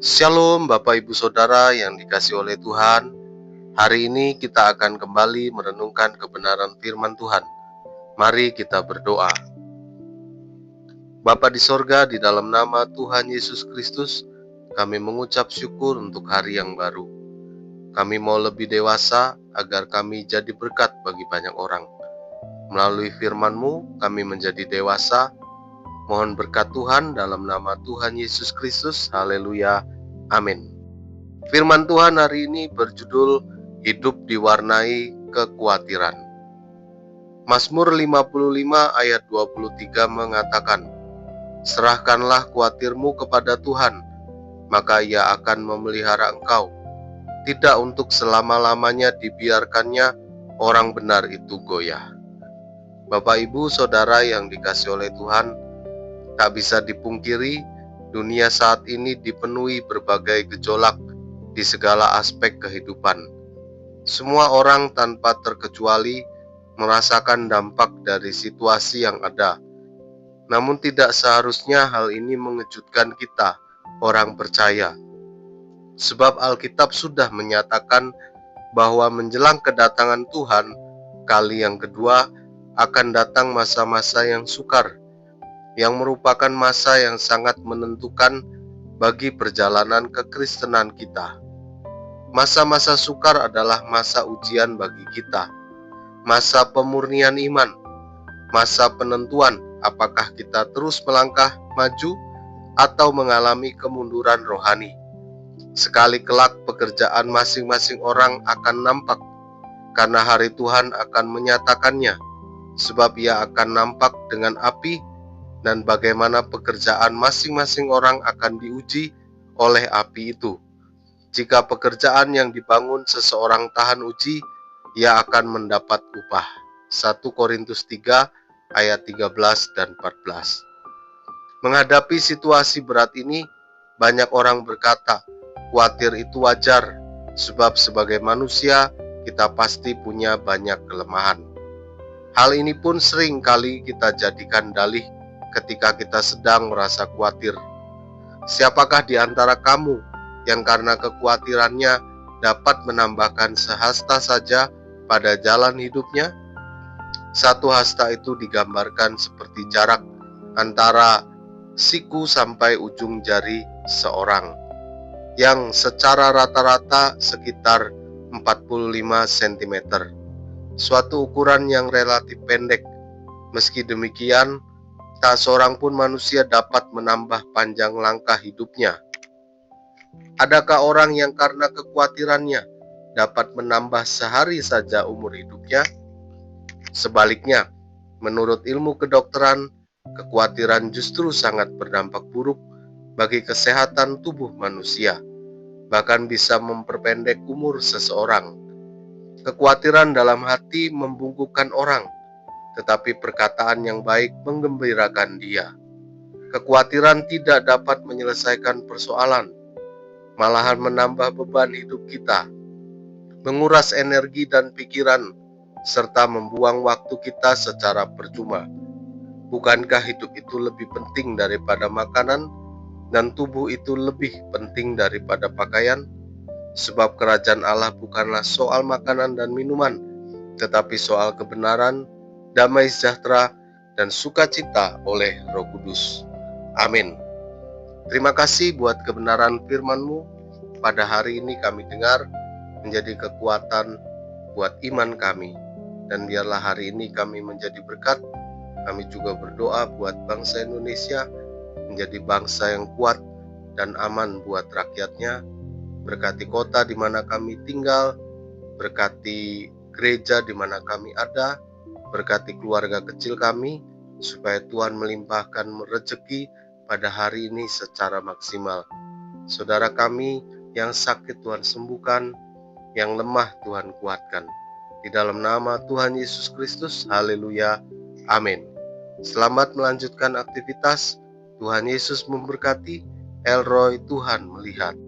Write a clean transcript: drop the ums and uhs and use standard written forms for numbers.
Shalom Bapak Ibu Saudara yang dikasihi oleh Tuhan. Hari ini kita akan kembali merenungkan kebenaran firman Tuhan. Mari kita berdoa. Bapa di sorga, di dalam nama Tuhan Yesus Kristus, kami mengucap syukur untuk hari yang baru. Kami mau lebih dewasa agar kami jadi berkat bagi banyak orang. Melalui firman-Mu, kami menjadi dewasa. Mohon berkat Tuhan dalam nama Tuhan Yesus Kristus. Haleluya. Amin. Firman Tuhan hari ini berjudul Hidup Diwarnai Kekhawatiran. Mazmur 55 ayat 23 mengatakan, "Serahkanlah khawatirmu kepada Tuhan, maka Ia akan memelihara engkau. Tidak untuk selama-lamanya dibiarkannya orang benar itu goyah." Bapak Ibu Saudara yang dikasihi oleh Tuhan, tak bisa dipungkiri dunia saat ini dipenuhi berbagai gejolak di segala aspek kehidupan. Semua orang tanpa terkecuali merasakan dampak dari situasi yang ada. Namun tidak seharusnya hal ini mengejutkan kita, orang percaya. Sebab Alkitab sudah menyatakan bahwa menjelang kedatangan Tuhan, kali yang kedua akan datang masa-masa yang sukar, yang merupakan masa yang sangat menentukan bagi perjalanan kekristenan kita. Masa-masa sukar adalah masa ujian bagi kita, masa pemurnian iman, masa penentuan apakah kita terus melangkah maju atau mengalami kemunduran rohani. Sekali kelak pekerjaan masing-masing orang akan nampak, karena hari Tuhan akan menyatakannya, sebab Ia akan nampak dengan api, dan bagaimana pekerjaan masing-masing orang akan diuji oleh api itu. Jika pekerjaan yang dibangun seseorang tahan uji, ia akan mendapat upah. 1 Korintus 3 ayat 13 dan 14. Menghadapi situasi berat ini, banyak orang berkata, khawatir itu wajar, sebab sebagai manusia kita pasti punya banyak kelemahan. Hal ini pun sering kali kita jadikan dalih ketika kita sedang merasa khawatir. Siapakah di antara kamu yang karena kekhawatirannya dapat menambahkan sehasta saja pada jalan hidupnya? Satu hasta itu digambarkan seperti jarak antara siku sampai ujung jari seorang, yang secara rata-rata sekitar 45 cm. Suatu ukuran yang relatif pendek. Meski demikian, tak seorang pun manusia dapat menambah panjang langkah hidupnya. Adakah orang yang karena kekhawatirannya dapat menambah sehari saja umur hidupnya? Sebaliknya, menurut ilmu kedokteran, kekhawatiran justru sangat berdampak buruk bagi kesehatan tubuh manusia, bahkan bisa memperpendek umur seseorang. Kekhawatiran dalam hati membungkukkan orang, tetapi perkataan yang baik menggembirakan dia. Kekhawatiran tidak dapat menyelesaikan persoalan, malahan menambah beban hidup kita, menguras energi dan pikiran, serta membuang waktu kita secara percuma. Bukankah hidup itu lebih penting daripada makanan, dan tubuh itu lebih penting daripada pakaian? Sebab kerajaan Allah bukanlah soal makanan dan minuman, tetapi soal kebenaran, damai sejahtera, dan sukacita oleh Roh Kudus. Amin. Terima kasih buat kebenaran firman-Mu. Pada hari ini kami dengar menjadi kekuatan buat iman kami. Dan biarlah hari ini kami menjadi berkat. Kami juga berdoa buat bangsa Indonesia menjadi bangsa yang kuat dan aman buat rakyatnya. Berkati kota di mana kami tinggal, berkati gereja di mana kami ada, berkati keluarga kecil kami, supaya Tuhan melimpahkan rezeki pada hari ini secara maksimal. Saudara kami yang sakit Tuhan sembuhkan, yang lemah Tuhan kuatkan. Di dalam nama Tuhan Yesus Kristus, haleluya, amin. Selamat melanjutkan aktivitas. Tuhan Yesus memberkati. Elroy, Tuhan melihat.